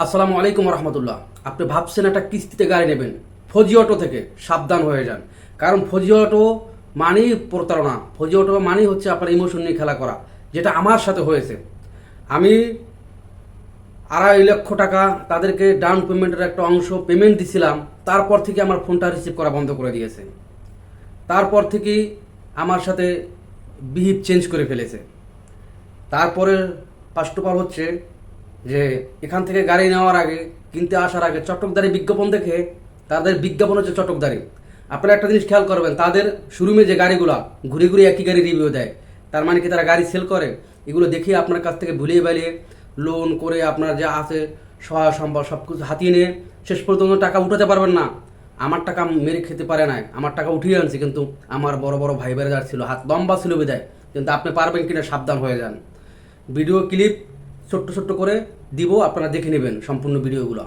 আসসালামু আলাইকুম রহমতুল্লাহ। আপনি ভাবছেন একটা কিস্তিতে গাড়ি নেবেন, ফজি অটো থেকে সাবধান হয়ে যান। কারণ ফজি অটো মানেই প্রতারণা। ফজি অটো মানেই হচ্ছে আপনার ইমোশন নিয়ে খেলা করা, যেটা আমার সাথে হয়েছে। আমি 2.5 লক্ষ টাকা তাদেরকে ডাউন পেমেন্টের একটা অংশ পেমেন্ট দিছিলাম। তারপর থেকে আমার ফোনটা রিসিভ করা বন্ধ করে দিয়েছে। তারপর থেকেই আমার সাথে বিহেভ চেঞ্জ করে ফেলেছে। তারপরে ফার্স্ট অফ অল হচ্ছে যে এখান থেকে গাড়ি নেওয়ার আগে, কিনতে আসার আগে চটকদারি বিজ্ঞাপন দেখে, তাদের বিজ্ঞাপন হচ্ছে চটকদারি। আপনারা একটা জিনিস খেয়াল করবেন, তাদের শোরুমে যে গাড়িগুলো ঘুরে ঘুরে একই গাড়ি রিভিউ দেয়, তার মানে কি তারা গাড়ি সেল করে? এগুলো দেখে আপনার কাছ থেকে ভুলিয়ে বালিয়ে লোন করে আপনার যা আছে সহায় সম্ভব সব কিছু হাতিয়ে নিয়ে শেষ পর্যন্ত টাকা উঠাতে পারবেন না। আমার টাকা মেরে খেতে পারে নাই, আমার টাকা উঠিয়ে আনছি, কিন্তু আমার বড় বড় ভাই বেড়াদার ছিল, হাত লম্বা ছিল বিদায়। কিন্তু আপনি পারবেন কিনা সাবধান হয়ে যান। ভিডিও ক্লিপ ছোট্ট ছোট্ট করে দিব, আপনারা দেখে নেবেন সম্পূর্ণ ভিডিওগুলো।